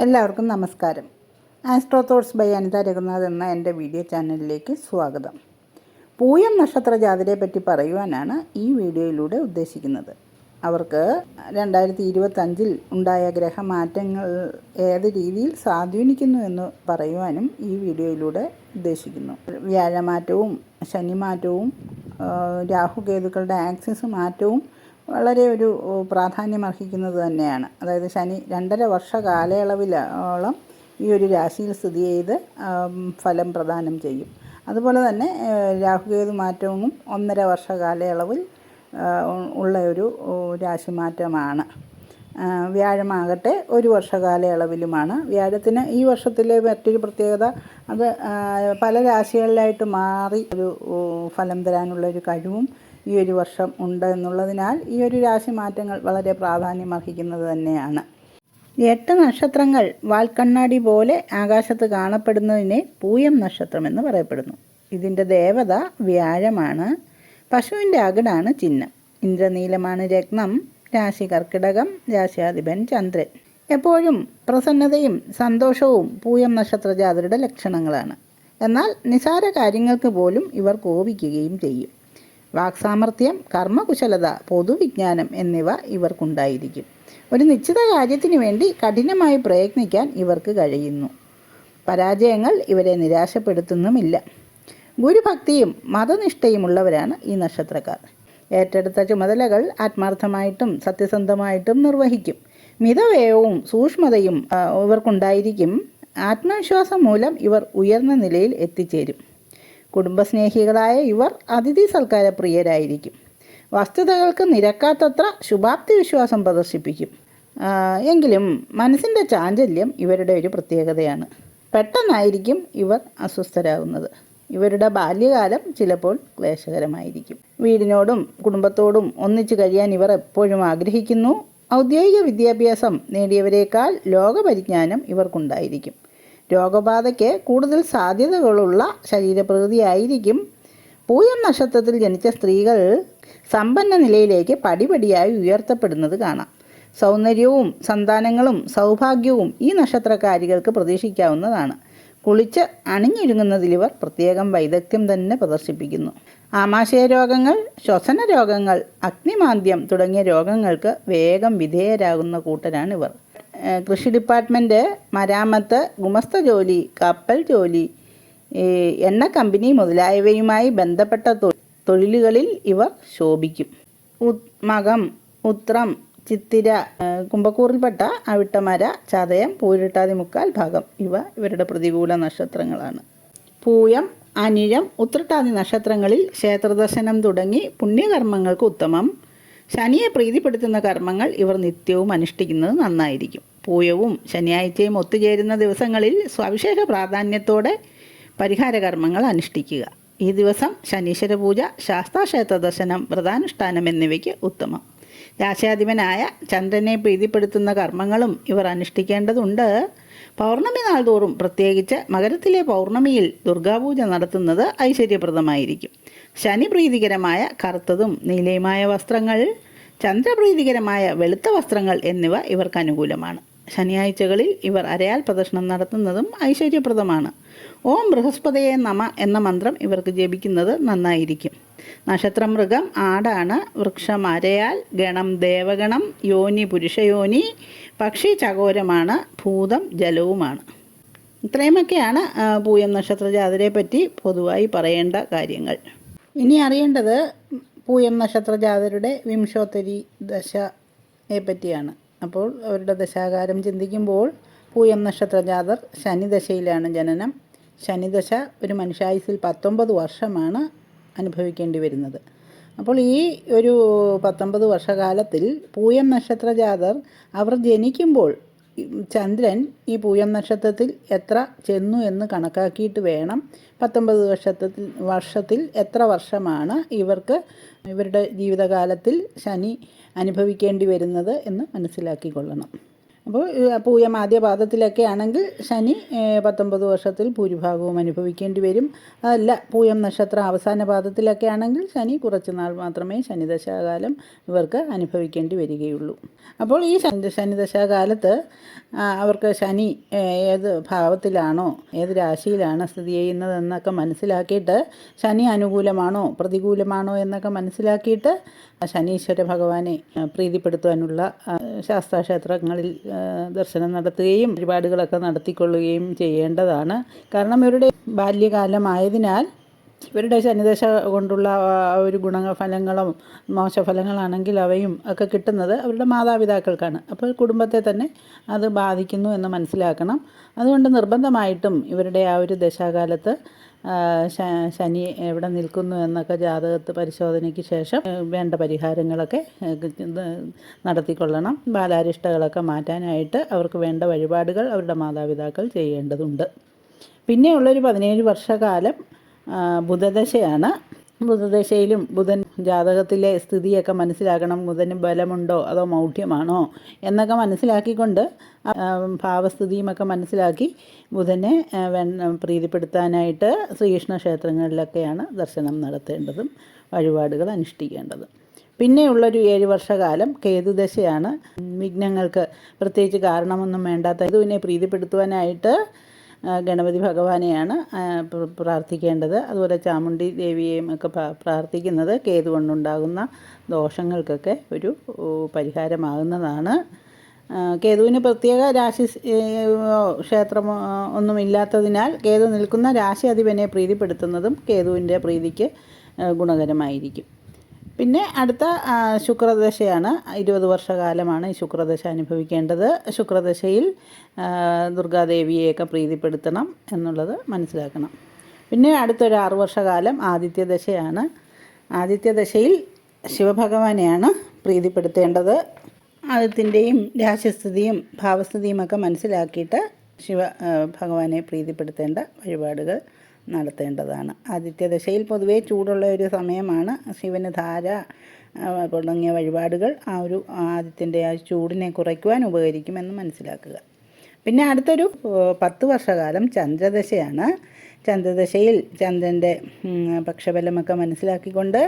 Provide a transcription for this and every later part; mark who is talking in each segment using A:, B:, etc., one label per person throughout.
A: എല്ലാവർക്കും നമസ്കാരം. Astro thoughts by Anitha Raghunath എന്ന എൻ്റെ വീഡിയോ ചാനലിലേക്ക് സ്വാഗതം. പൂയം നക്ഷത്ര ജാതരെ പറ്റി പറയുവാനാണ് ഈ വീഡിയോയിലൂടെ ഉദ്ദേശിക്കുന്നത്. അവർക്ക് 2025 ഉണ്ടായ ഗ്രഹമാറ്റങ്ങൾ ഏത് രീതിയിൽ സ്വാധീനിക്കുന്നു എന്ന് പറയുവാനും ഈ വീഡിയോയിലൂടെ ഉദ്ദേശിക്കുന്നു. വ്യാഴമാറ്റവും ശനിമാറ്റവും രാഹുകേതുക്കളുടെ ആക്സിസ് മാറ്റവും വളരെ ഒരു പ്രാധാന്യം അർഹിക്കുന്നത് തന്നെയാണ്. അതായത് ശനി 2.5 വർഷ കാലയളവിലോളം ഈ ഒരു രാശിയിൽ സ്ഥിതി ചെയ്ത് ഫലം പ്രദാനം ചെയ്യും. അതുപോലെ തന്നെ രാഹുകേതു മാറ്റവും 1.5 വർഷ കാലയളവിൽ ഉള്ള ഒരു രാശിമാറ്റമാണ്. വ്യാഴമാകട്ടെ 1 വർഷ കാലയളവിലുമാണ്. വ്യാഴത്തിന് ഈ വർഷത്തിലെ മറ്റൊരു പ്രത്യേകത, അത് പല രാശികളിലായിട്ട് മാറി ഒരു ഫലം തരാനുള്ള ഒരു കഴിവും ഈ ഒരു വർഷം ഉണ്ട് എന്നുള്ളതിനാൽ ഈ ഒരു രാശി മാറ്റങ്ങൾ വളരെ പ്രാധാന്യം അർഹിക്കുന്നത് തന്നെയാണ്. 8 നക്ഷത്രങ്ങൾ വാൽക്കണ്ണാടി പോലെ ആകാശത്ത് കാണപ്പെടുന്നതിനെ പൂയം നക്ഷത്രം എന്ന് പറയപ്പെടുന്നു. ഇതിൻ്റെ ദേവത വ്യാഴമാണ്. പശുവിൻ്റെ അകിടാണ് ചിഹ്നം. ഇന്ദ്രനീലമാണ് രത്നം. രാശി കർക്കിടകം. രാശിയാധിപൻ ചന്ദ്രൻ. എപ്പോഴും പ്രസന്നതയും സന്തോഷവും പൂയം നക്ഷത്ര ജാതരുടെ ലക്ഷണങ്ങളാണ്. എന്നാൽ നിസാര കാര്യങ്ങൾക്ക് പോലും ഇവർ കോപിക്കുകയും ചെയ്യും. വാക്സാമർത്ഥ്യം, കർമ്മകുശലത, പൊതുവിജ്ഞാനം എന്നിവ ഇവർക്കുണ്ടായിരിക്കും. ഒരു നിശ്ചിത കാര്യത്തിന് വേണ്ടി കഠിനമായി പ്രയത്നിക്കാൻ ഇവർക്ക് കഴിയുന്നു. പരാജയങ്ങൾ ഇവരെ നിരാശപ്പെടുത്തുന്നുമില്ല. ഗുരുഭക്തിയും മതനിഷ്ഠയുമുള്ളവരാണ് ഈ നക്ഷത്രക്കാർ. ഏറ്റെടുത്ത ചുമതലകൾ ആത്മാർത്ഥമായിട്ടും സത്യസന്ധമായിട്ടും നിർവഹിക്കും. മിതവ്യയവും സൂക്ഷ്മതയും ഇവർക്കുണ്ടായിരിക്കും. ആത്മവിശ്വാസം മൂലം ഇവർ ഉയർന്ന നിലയിൽ എത്തിച്ചേരും. കുടുംബസ്നേഹികളായ ഇവർ അതിഥി സൽക്കാര പ്രിയരായിരിക്കും. വസ്തുതകൾക്ക് നിരക്കാത്തത്ര ശുഭാപ്തി വിശ്വാസം പ്രദർശിപ്പിക്കും. എങ്കിലും മനസ്സിൻ്റെ ചാഞ്ചല്യം ഇവരുടെ ഒരു പ്രത്യേകതയാണ്. പെട്ടെന്നായിരിക്കും ഇവർ അസ്വസ്ഥരാകുന്നത്. ഇവരുടെ ബാല്യകാലം ചിലപ്പോൾ ക്ലേശകരമായിരിക്കും. വീടിനോടും കുടുംബത്തോടും ഒന്നിച്ചു കഴിയാൻ ഇവർ എപ്പോഴും ആഗ്രഹിക്കുന്നു. ഔദ്യോഗിക വിദ്യാഭ്യാസം നേടിയവരേക്കാൾ ലോകപരിജ്ഞാനം ഇവർക്കുണ്ടായിരിക്കും. രോഗബാധയ്ക്ക് കൂടുതൽ സാധ്യതകളുള്ള ശരീരപ്രകൃതിയായിരിക്കും. പൂയം നക്ഷത്രത്തിൽ ജനിച്ച സ്ത്രീകൾ സമ്പന്ന നിലയിലേക്ക് പടിപടിയായി ഉയർത്തപ്പെടുന്നത് കാണാം. സൗന്ദര്യവും സന്താനങ്ങളും സൗഭാഗ്യവും ഈ നക്ഷത്രക്കാരികൾക്ക് പ്രതീക്ഷിക്കാവുന്നതാണ്. കുളിച്ച് അണിഞ്ഞൊരുങ്ങുന്നതിലിവർ പ്രത്യേകം വൈദഗ്ധ്യം തന്നെ പ്രദർശിപ്പിക്കുന്നു. ആമാശയ രോഗങ്ങൾ, ശ്വസന രോഗങ്ങൾ, അഗ്നിമാന്ദ്യം തുടങ്ങിയ രോഗങ്ങൾക്ക് വേഗം വിധേയരാകുന്ന കൂട്ടരാണിവർ. കൃഷി ഡിപ്പാർട്ട്മെൻറ്റ്, മരാമത്ത്, ഗുമസ്ത ജോലി, കപ്പൽ ജോലി, എണ്ണ കമ്പനി മുതലായവയുമായി ബന്ധപ്പെട്ട തൊഴിലുകളിൽ ഇവർ ശോഭിക്കും. മകം, ഉത്രം, ചിത്തിര, കുംഭക്കൂറിൽപ്പെട്ട അവിട്ടമര, ചതയം, പൂരിട്ടാതി മുക്കാൽ ഭാഗം ഇവ ഇവരുടെ പ്രതികൂല നക്ഷത്രങ്ങളാണ്. പൂയം, അനിഴം, ഉത്രട്ടാതി നക്ഷത്രങ്ങളിൽ ക്ഷേത്രദർശനം തുടങ്ങി പുണ്യകർമ്മങ്ങൾക്ക് ഉത്തമം. ശനിയെ പ്രീതിപ്പെടുത്തുന്ന കർമ്മങ്ങൾ ഇവർ നിത്യവും അനുഷ്ഠിക്കുന്നത് നന്നായിരിക്കും. പൂയവും ശനിയാഴ്ചയും ഒത്തുചേരുന്ന ദിവസങ്ങളിൽ സവിശേഷ പ്രാധാന്യത്തോടെ പരിഹാര കർമ്മങ്ങൾ അനുഷ്ഠിക്കുക. ഈ ദിവസം ശനീശ്വര പൂജ, ശാസ്താക്ഷേത്ര ദർശനം, വ്രതാനുഷ്ഠാനം എന്നിവയ്ക്ക് ഉത്തമം. രാശാധിപനായ ചന്ദ്രനെ പ്രീതിപ്പെടുത്തുന്ന കർമ്മങ്ങളും ഇവർ അനുഷ്ഠിക്കേണ്ടതുണ്ട്. പൗർണമി നാൾ തോറും, പ്രത്യേകിച്ച് മകരത്തിലെ പൗർണമിയിൽ ദുർഗാപൂജ നടത്തുന്നത് ഐശ്വര്യപ്രദമായിരിക്കും. ശനി പ്രീതികരമായ കറുത്തതും നീലയുമായ വസ്ത്രങ്ങൾ, ചന്ദ്രപ്രീതികരമായ വെളുത്ത വസ്ത്രങ്ങൾ എന്നിവ ഇവർക്ക് അനുകൂലമാണ്. ശനിയാഴ്ചകളിൽ ഇവർ അരയാൽ പ്രദക്ഷിണം നടത്തുന്നതും ഐശ്വര്യപ്രദമാണ്. ഓം ബൃഹസ്പതയെ നമ എന്ന മന്ത്രം ഇവർക്ക് ജപിക്കുന്നത് നന്നായിരിക്കും. നക്ഷത്രം മൃഗം ആടാണ്. വൃക്ഷം അരയാൽ. ഗണം ദേവഗണം. യോനി പുരുഷയോനി. പക്ഷി ചകോരമാണ്. ഭൂതം ജലവുമാണ്. ഇത്രയുമൊക്കെയാണ് പൂയം നക്ഷത്ര ജാതരെ പറ്റി പൊതുവായി പറയേണ്ട കാര്യങ്ങൾ. ഇനി അറിയേണ്ടത് പൂയം നക്ഷത്ര ജാതരുടെ വിംശോത്തരി ദശയെ പറ്റിയാണ്. അപ്പോൾ അവരുടെ ദശാകാരം ചിന്തിക്കുമ്പോൾ പൂയം നക്ഷത്ര ജാതർ ശനിദശയിലാണ് ജനനം. ശനിദശ ഒരു മനുഷ്യായുസിൽ 19 വർഷമാണ് അനുഭവിക്കേണ്ടി വരുന്നത്. അപ്പോൾ ഈ ഒരു 19 വർഷകാലത്തിൽ പൂയം നക്ഷത്ര ജാതർ അവർ ജനിക്കുമ്പോൾ ചന്ദ്രൻ ഈ പൂയം നക്ഷത്രത്തിൽ എത്ര ചെന്നു എന്ന് കണക്കാക്കിയിട്ട് വേണം 19 വർഷത്തിൽ എത്ര വർഷമാണ് ഇവർക്ക് ഇവരുടെ ജീവിതകാലത്തിൽ ശനി അനുഭവിക്കേണ്ടി വരുന്നത് എന്ന് മനസ്സിലാക്കിക്കൊള്ളണം. അപ്പോൾ പൂയം ആദ്യ പാദത്തിലൊക്കെ ആണെങ്കിൽ ശനി 19 വർഷത്തിൽ ഭൂരിഭാഗവും അനുഭവിക്കേണ്ടി വരും. അതല്ല പൂയം നക്ഷത്രം അവസാന പാദത്തിലൊക്കെ ആണെങ്കിൽ ശനി കുറച്ച് നാൾ മാത്രമേ ശനിദശാകാലം ഇവർക്ക് അനുഭവിക്കേണ്ടി വരികയുള്ളൂ. അപ്പോൾ ഈ ശനിദശാകാലത്ത് അവർക്ക് ശനി ഏത് ഭാവത്തിലാണോ ഏത് രാശിയിലാണ് സ്ഥിതി ചെയ്യുന്നതെന്നൊക്കെ മനസ്സിലാക്കിയിട്ട് ശനി അനുകൂലമാണോ പ്രതികൂലമാണോ എന്നൊക്കെ മനസ്സിലാക്കിയിട്ട് ശനീശ്വര ഭഗവാനെ പ്രീതിപ്പെടുത്തുവാനുള്ള ശാസ്താക്ഷേത്രങ്ങളിൽ ദർശനം നടത്തുകയും പരിപാടികളൊക്കെ നടത്തിക്കൊള്ളുകയും ചെയ്യേണ്ടതാണ്. കാരണം ഇവരുടെ ബാല്യകാലമായതിനാൽ ഇവരുടെ ശനിദശ കൊണ്ടുള്ള ഒരു ഗുണഫലങ്ങളും മോശഫലങ്ങളാണെങ്കിൽ അവയും ഒക്കെ കിട്ടുന്നത് അവരുടെ മാതാപിതാക്കൾക്കാണ്. അപ്പോൾ കുടുംബത്തെ തന്നെ അത് ബാധിക്കുന്നു എന്ന് മനസ്സിലാക്കണം. അതുകൊണ്ട് നിർബന്ധമായിട്ടും ഇവരുടെ ആ ഒരു ദശാകാലത്ത് ശനി എവിടെ നിൽക്കുന്നു എന്നൊക്കെ ജാതകത്ത് പരിശോധനയ്ക്ക് ശേഷം വേണ്ട പരിഹാരങ്ങളൊക്കെ നടത്തിക്കൊള്ളണം. ബാലാരിഷ്ടകളൊക്കെ മാറ്റാനായിട്ട് അവർക്ക് വേണ്ട വഴിപാടുകൾ അവരുടെ മാതാപിതാക്കൾ ചെയ്യേണ്ടതുണ്ട്. പിന്നെയുള്ളൊരു 17 വർഷക്കാലം ബുധദശയാണ്. ബുധദശയിലും ബുധൻ ജാതകത്തിലെ സ്ഥിതിയൊക്കെ മനസ്സിലാക്കണം. ബുധന് ബലമുണ്ടോ അതോ മൗഢ്യമാണോ എന്നൊക്കെ മനസ്സിലാക്കിക്കൊണ്ട് ഭാവസ്ഥിതിയുമൊക്കെ മനസ്സിലാക്കി ബുധനെ പ്രീതിപ്പെടുത്താനായിട്ട് ശ്രീകൃഷ്ണ ക്ഷേത്രങ്ങളിലൊക്കെയാണ് ദർശനം നടത്തേണ്ടതും വഴിപാടുകൾ അനുഷ്ഠിക്കേണ്ടതും. പിന്നെയുള്ളൊരു 7 വർഷക്കാലം കേതുദശയാണ്. വിഘ്നങ്ങൾക്ക് പ്രത്യേകിച്ച് കാരണമൊന്നും വേണ്ടാത്ത കേതുവിനെ പ്രീതിപ്പെടുത്തുവാനായിട്ട് ഗണപതി ഭഗവാനെയാണ് പ്രാർത്ഥിക്കേണ്ടത്. അതുപോലെ ചാമുണ്ഡി ദേവിയെയും ഒക്കെ പ്രാർത്ഥിക്കുന്നത് കേതു കൊണ്ടുണ്ടാകുന്ന ദോഷങ്ങൾക്കൊക്കെ ഒരു പരിഹാരമാകുന്നതാണ്. കേതുവിന് പ്രത്യേക രാശി ക്ഷേത്രമോ ഒന്നുമില്ലാത്തതിനാൽ കേതു നിൽക്കുന്ന രാശി അധിപനെ പ്രീതിപ്പെടുത്തുന്നതും കേതുവിൻ്റെ പ്രീതിക്ക് ഗുണകരമായിരിക്കും. പിന്നെ അടുത്ത ശുക്രദശയാണ്. 20 വർഷകാലമാണ് ഈ ശുക്രദശ അനുഭവിക്കേണ്ടത്. ശുക്രദശയിൽ ദുർഗാദേവിയെയൊക്കെ പ്രീതിപ്പെടുത്തണം എന്നുള്ളത് മനസ്സിലാക്കണം. പിന്നെ അടുത്തൊരു 6 വർഷകാലം ആദിത്യദശയാണ്. ആദിത്യദശയിൽ ശിവഭഗവാനെയാണ് പ്രീതിപ്പെടുത്തേണ്ടത്. ആദിത്യൻ്റെയും രാശിസ്ഥിതിയും ഭാവസ്ഥിതിയും ഒക്കെ മനസ്സിലാക്കിയിട്ട് ഭഗവാനെ പ്രീതിപ്പെടുത്തേണ്ട വഴിപാടുകൾ നടത്തേണ്ടതാണ്. ആദിത്യദശയിൽ പൊതുവേ ചൂടുള്ള ഒരു സമയമാണ്. ശിവന് ധാര തുടങ്ങിയ വഴിപാടുകൾ ആ ഒരു ആദിത്യൻ്റെ ആ ചൂടിനെ കുറയ്ക്കുവാൻ ഉപകരിക്കുമെന്ന് മനസ്സിലാക്കുക. പിന്നെ അടുത്തൊരു 10 വർഷകാലം ചന്ദ്രദശയാണ്. ചന്ദ്രദശയിൽ ചന്ദ്രൻ്റെ പക്ഷബലമൊക്കെ മനസ്സിലാക്കിക്കൊണ്ട്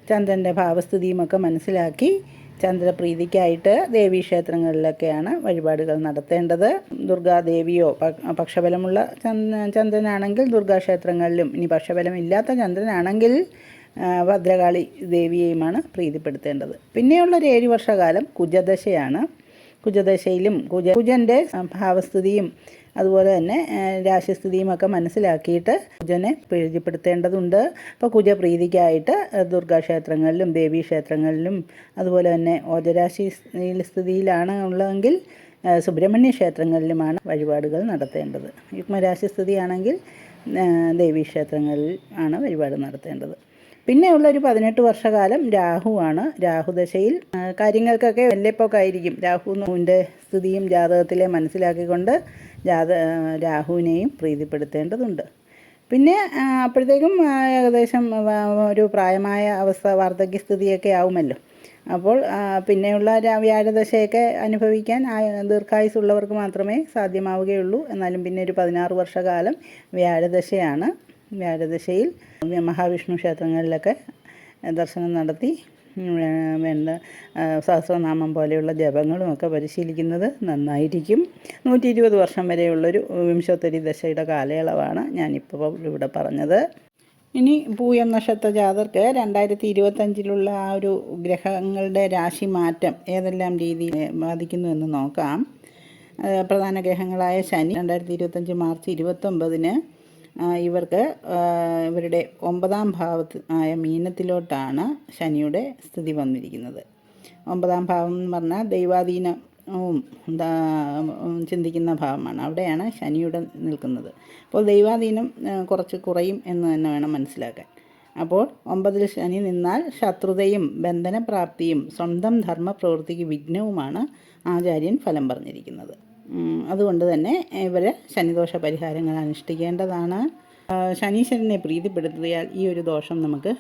A: ചന്ദ്രൻ്റെ ഭാവസ്ഥിതിയുമൊക്കെ മനസ്സിലാക്കി ചന്ദ്രപ്രീതിക്കായിട്ട് ദേവീക്ഷേത്രങ്ങളിലൊക്കെയാണ് വഴിപാടുകൾ നടത്തേണ്ടത്. ദുർഗാദേവിയോ പക്ഷബലമുള്ള ചന്ദ്രനാണെങ്കിൽ ദുർഗാക്ഷേത്രങ്ങളിലും, ഇനി പക്ഷബലമില്ലാത്ത ചന്ദ്രനാണെങ്കിൽ ഭദ്രകാളി ദേവിയെയുമാണ് പ്രീതിപ്പെടുത്തേണ്ടത്. പിന്നെയുള്ളൊരു 7 വർഷകാലം കുജദശയാണ്. കുജദശയിലും കുജൻ്റെ ഭാവസ്ഥിതിയും അതുപോലെ തന്നെ രാശിസ്ഥിതിയുമൊക്കെ മനസ്സിലാക്കിയിട്ട് കുജനെ പ്രീതിപ്പെടുത്തേണ്ടതുണ്ട്. അപ്പോൾ കുജപ്രീതിക്കായിട്ട് ദുർഗാക്ഷേത്രങ്ങളിലും ദേവീക്ഷേത്രങ്ങളിലും അതുപോലെ തന്നെ ഓജരാശി സ്ഥിതിയിലാണ് ഉള്ളതെങ്കിൽ സുബ്രഹ്മണ്യ ക്ഷേത്രങ്ങളിലുമാണ് വഴിപാടുകൾ നടത്തേണ്ടത്. യുഗ്മരാശിസ്ഥിതിയാണെങ്കിൽ ദേവീക്ഷേത്രങ്ങളിൽ ആണ് വഴിപാട് നടത്തേണ്ടത്. പിന്നെയുള്ളൊരു 18 വർഷകാലം രാഹുവാണ്. രാഹുദശയിൽ കാര്യങ്ങൾക്കൊക്കെ വെല്ലെപ്പൊക്കായിരിക്കും. രാഹുവിൻ്റെ സ്ഥിതിയും ജാതകത്തിലെ മനസ്സിലാക്കിക്കൊണ്ട് രാഹുവിനെയും പ്രീതിപ്പെടുത്തേണ്ടതുണ്ട്. പിന്നെ അപ്പോഴത്തേക്കും ഏകദേശം ഒരു പ്രായമായ അവസ്ഥ വാർദ്ധക്യസ്ഥിതിയൊക്കെ ആവുമല്ലോ. അപ്പോൾ പിന്നെയുള്ള വ്യാഴദശയൊക്കെ അനുഭവിക്കാൻ ദീർഘായുസുള്ളവർക്ക് മാത്രമേ സാധ്യമാവുകയുള്ളൂ. എന്നാലും പിന്നെ ഒരു 16 വർഷകാലം വ്യാഴദശയാണ്. വ്യാഴദശയിൽ മഹാവിഷ്ണു ക്ഷേത്രങ്ങളിലൊക്കെ ദർശനം നടത്തി വേണ്ട സഹസ്രനാമം പോലെയുള്ള ജപങ്ങളുമൊക്കെ പരിശീലിക്കുന്നത് നന്നായിരിക്കും. 120 വർഷം വരെയുള്ളൊരു വിംശോത്തരി ദശയുടെ കാലയളവാണ് ഞാനിപ്പോൾ ഇവിടെ പറഞ്ഞത്. ഇനി പൂയം നക്ഷത്ര ജാതർക്ക് 2025 ആ ഒരു ഗ്രഹങ്ങളുടെ രാശി മാറ്റം ഏതെല്ലാം രീതിയിൽ ബാധിക്കുന്നു എന്ന് നോക്കാം. പ്രധാന ഗ്രഹങ്ങളായ ശനി 2025 മാർച്ച് 29 ഇവർക്ക് ഇവരുടെ 9ാം ഭാവത്ത് ആയ മീനത്തിലോട്ടാണ് ശനിയുടെ സ്ഥിതി വന്നിരിക്കുന്നത്. 9ാം ഭാവം എന്ന് പറഞ്ഞാൽ ദൈവാധീനവും ചിന്തിക്കുന്ന ഭാവമാണ്. അവിടെയാണ് ശനിയുടെ നിൽക്കുന്നത്. അപ്പോൾ ദൈവാധീനം കുറച്ച് കുറയും എന്ന് തന്നെ വേണം മനസ്സിലാക്കാൻ. അപ്പോൾ 9ൽ ശനി നിന്നാൽ ശത്രുതയും ബന്ധനപ്രാപ്തിയും സ്വന്തം ധർമ്മപ്രവൃത്തിക്ക് വിഘ്നവുമാണ് ആചാര്യൻ ഫലം പറഞ്ഞിരിക്കുന്നത്. അതുകൊണ്ട് തന്നെ ഇവർ ശനിദോഷ പരിഹാരങ്ങൾ അനുഷ്ഠിക്കേണ്ടതാണ്. ശനീശ്വരനെ പ്രീതിപ്പെടുത്തിയാൽ ഈ ഒരു ദോഷം നമുക്ക്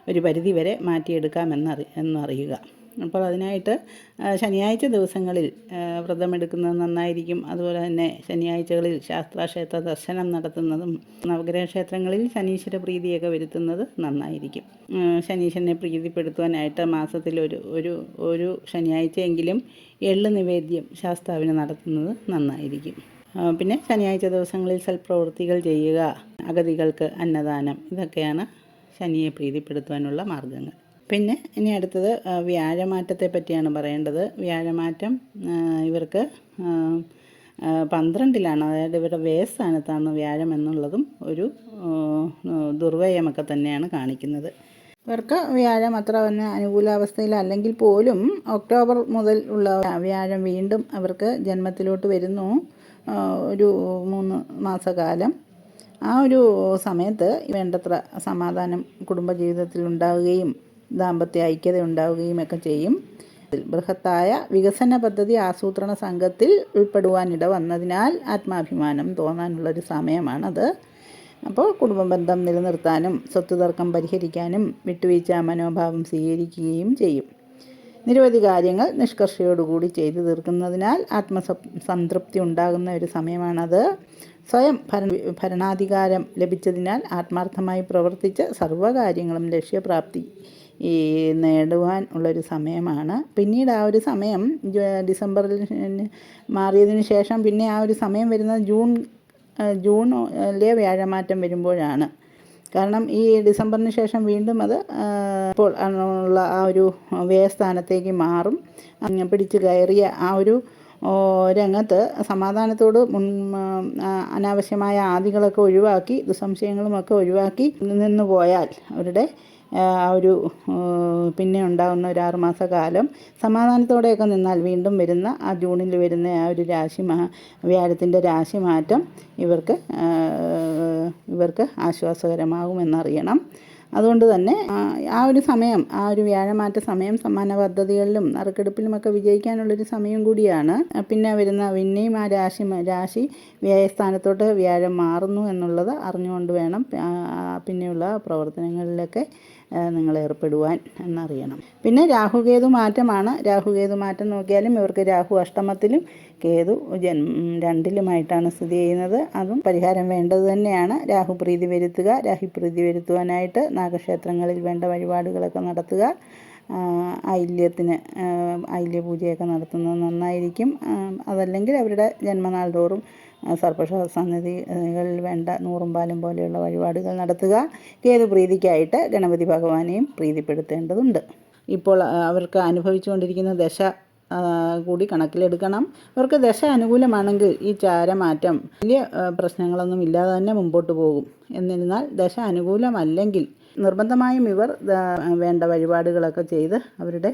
A: ഒരു പരിധി വരെ മാറ്റിയെടുക്കാമെന്നറിയുക. അപ്പോൾ അതിനായിട്ട് ശനിയാഴ്ച ദിവസങ്ങളിൽ വ്രതമെടുക്കുന്നത് നന്നായിരിക്കും. അതുപോലെ തന്നെ ശനിയാഴ്ചകളിൽ ശാസ്താക്ഷേത്ര ദർശനം നടത്തുന്നതും നവഗ്രഹ ക്ഷേത്രങ്ങളിൽ ശനീശ്വര പ്രീതിയൊക്കെ വരുത്തുന്നത് നന്നായിരിക്കും. ശനീശ്വരനെ പ്രീതിപ്പെടുത്തുവാനായിട്ട് മാസത്തിൽ ഒരു ശനിയാഴ്ചയെങ്കിലും എള്ള് നിവേദ്യം ശാസ്താവിന് നടത്തുന്നത് നന്നായിരിക്കും. പിന്നെ ശനിയാഴ്ച ദിവസങ്ങളിൽ സൽപ്രവൃത്തികൾ ചെയ്യുക, അഗതികൾക്ക് അന്നദാനം, ഇതൊക്കെയാണ് ശനിയെ പ്രീതിപ്പെടുത്തുവാനുള്ള മാർഗ്ഗങ്ങൾ. പിന്നെ ഇനി അടുത്തത് വ്യാഴമാറ്റത്തെ പറ്റിയാണ് പറയേണ്ടത്. വ്യാഴമാറ്റം ഇവർക്ക് 12-ലാണ്, അതായത് ഇവരുടെ വേസ്ഥാനത്താണ് വ്യാഴം എന്നുള്ളതും ഒരു ദുർവ്യയമൊക്കെ തന്നെയാണ് കാണിക്കുന്നത്. ഇവർക്ക് വ്യാഴം അത്ര തന്നെ അനുകൂലാവസ്ഥയിലല്ലെങ്കിൽ പോലും ഒക്ടോബർ മുതൽ ഉള്ള വ്യാഴം വീണ്ടും അവർക്ക് ജന്മത്തിലോട്ട് വരുന്നു. ഒരു 3 മാസക്കാലം. ആ ഒരു സമയത്ത് വേണ്ടത്ര സമാധാനം കുടുംബജീവിതത്തിൽ ഉണ്ടാവുകയും ദാമ്പത്യ ഐക്യത ഉണ്ടാവുകയും ഒക്കെ ചെയ്യും. ബൃഹത്തായ വികസന പദ്ധതി ആസൂത്രണ സംഘത്തിൽ ഉൾപ്പെടുവാനിട വന്നതിനാൽ ആത്മാഭിമാനം തോന്നാനുള്ളൊരു സമയമാണത്. അപ്പോൾ കുടുംബബന്ധം നിലനിർത്താനും സ്വത്ത് തർക്കം പരിഹരിക്കാനും വിട്ടുവീഴ്ച മനോഭാവം സ്വീകരിക്കുകയും ചെയ്യും. നിരവധി കാര്യങ്ങൾ നിഷ്കർഷയോടുകൂടി ചെയ്തു തീർക്കുന്നതിനാൽ ആത്മസംതൃപ്തി ഉണ്ടാകുന്ന ഒരു സമയമാണത്. സ്വയം ഭരണാധികാരം ലഭിച്ചതിനാൽ ആത്മാർത്ഥമായി പ്രവർത്തിച്ച് സർവ്വകാര്യങ്ങളും ലക്ഷ്യപ്രാപ്തി നേടുവാൻ ഉള്ളൊരു സമയമാണ്. പിന്നീട് ആ ഒരു സമയം ഡിസംബറിൽ മാറിയതിന് ശേഷം പിന്നെ ആ ഒരു സമയം വരുന്നത് ജൂണിലെ വ്യാഴമാറ്റം വരുമ്പോഴാണ്. കാരണം ഈ ഡിസംബറിന് ശേഷം വീണ്ടും അത് ഇപ്പോൾ ഉള്ള ആ ഒരു വ്യയസ്ഥാനത്തേക്ക് മാറും. പിടിച്ചു കയറിയ ആ ഒരു രംഗത്ത് സമാധാനത്തോട് അനാവശ്യമായ ആദികളൊക്കെ ഒഴിവാക്കി ദുസംശയങ്ങളുമൊക്കെ ഒഴിവാക്കി നിന്ന് പോയാൽ അവരുടെ ആ ഒരു പിന്നെ ഉണ്ടാകുന്ന ഒരു 6 മാസക്കാലം സമാധാനത്തോടെയൊക്കെ നിന്നാൽ വീണ്ടും വരുന്ന ആ ജൂണിൽ വരുന്ന ആ ഒരു വ്യാഴത്തിൻ്റെ രാശിമാറ്റം ഇവർക്ക് ആശ്വാസകരമാകുമെന്നറിയണം. അതുകൊണ്ട് തന്നെ ആ ഒരു സമയം, ആ ഒരു വ്യാഴമാറ്റ സമയം സമ്മാന പദ്ധതികളിലും നറുക്കെടുപ്പിലുമൊക്കെ വിജയിക്കാനുള്ളൊരു സമയം കൂടിയാണ്. പിന്നെ പിന്നെയും ആ രാശി വ്യയസ്ഥാനത്തോട്ട് വ്യാഴം മാറുന്നു എന്നുള്ളത് അറിഞ്ഞുകൊണ്ട് വേണം പിന്നെയുള്ള പ്രവർത്തനങ്ങളിലൊക്കെ നിങ്ങൾ ഏർപ്പെടുവാൻ എന്നറിയണം. പിന്നെ രാഹുകേതു മാറ്റമാണ്. രാഹുകേതു മാറ്റം നോക്കിയാലും ഇവർക്ക് രാഹു അഷ്ടമത്തിലും കേതു 2-ലുമായിട്ടാണ് സ്ഥിതി ചെയ്യുന്നത്. അതും പരിഹാരം വേണ്ടത് തന്നെയാണ്. രാഹുപ്രീതി വരുത്തുക. രാഹുപ്രീതി വരുത്തുവാനായിട്ട് നാഗക്ഷേത്രങ്ങളിൽ വേണ്ട വഴിപാടുകളൊക്കെ നടത്തുക. ഐല്യപൂജയൊക്കെ നടത്തുന്നത് നന്നായിരിക്കും. അതല്ലെങ്കിൽ അവരുടെ ജന്മനാൾ തോറും സർപ്പസന്നിധികളിൽ വേണ്ട 100 പാലും പോലെയുള്ള വഴിപാടുകൾ നടത്തുക. കേതുപ്രീതിക്കായിട്ട് ഗണപതി ഭഗവാനെയും പ്രീതിപ്പെടുത്തേണ്ടതുണ്ട്. ഇപ്പോൾ അവർക്ക് അനുഭവിച്ചുകൊണ്ടിരിക്കുന്ന ദശ കൂടി കണക്കിലെടുക്കണം. ഇവർക്ക് ദശ അനുകൂലമാണെങ്കിൽ ഈ ചാരമാറ്റം വലിയ പ്രശ്നങ്ങളൊന്നും ഇല്ലാതെ തന്നെ മുമ്പോട്ട് പോകും. എന്നിരുന്നാൽ ദശ അനുകൂലമല്ലെങ്കിൽ നിർബന്ധമായും ഇവർ വേണ്ട വഴിപാടുകളൊക്കെ ചെയ്ത് അവരുടെ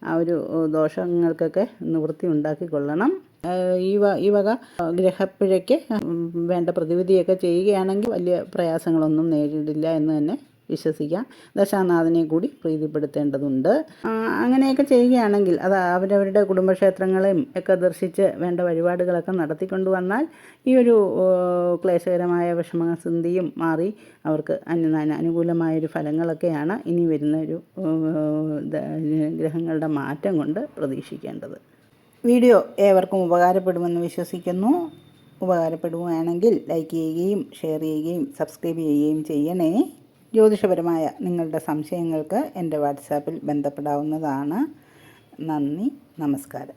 A: ആ ഒരു ദോഷങ്ങൾക്കൊക്കെ നിവൃത്തി ഉണ്ടാക്കിക്കൊള്ളണം. ഈ വക ഗ്രഹപ്പിഴയ്ക്ക് വേണ്ട പ്രതിവിധിയൊക്കെ ചെയ്യുകയാണെങ്കിൽ വലിയ പ്രയാസങ്ങളൊന്നും നേരിടില്ല എന്ന് തന്നെ വിശ്വസിക്കാം. ദശാനാഥനെ കൂടി പ്രീതിപ്പെടുത്തേണ്ടതുണ്ട്. അങ്ങനെയൊക്കെ ചെയ്യുകയാണെങ്കിൽ അത് അവരവരുടെ കുടുംബക്ഷേത്രങ്ങളെയും ഒക്കെ ദർശിച്ച് വേണ്ട വഴിപാടുകളൊക്കെ നടത്തിക്കൊണ്ടു വന്നാൽ ഈ ഒരു ക്ലേശകരമായ വിഷമസന്ധിയും മാറി അവർക്ക് അനുകൂലമായൊരു ഫലങ്ങളൊക്കെയാണ് ഇനി വരുന്ന ഒരു ഗ്രഹങ്ങളുടെ മാറ്റം കൊണ്ട് പ്രതീക്ഷിക്കേണ്ടത്. വീഡിയോ ഏവർക്കും ഉപകാരപ്പെടുമെന്ന് വിശ്വസിക്കുന്നു. ഉപകാരപ്പെടുകയാണെങ്കിൽ ലൈക്ക് ചെയ്യുകയും ഷെയർ ചെയ്യുകയും സബ്സ്ക്രൈബ് ചെയ്യുകയും ചെയ്യണേ. ജ്യോതിഷപരമായ നിങ്ങളുടെ സംശയങ്ങൾക്ക് എൻ്റെ വാട്സാപ്പിൽ ബന്ധപ്പെടാവുന്നതാണ്. നന്ദി, നമസ്കാരം.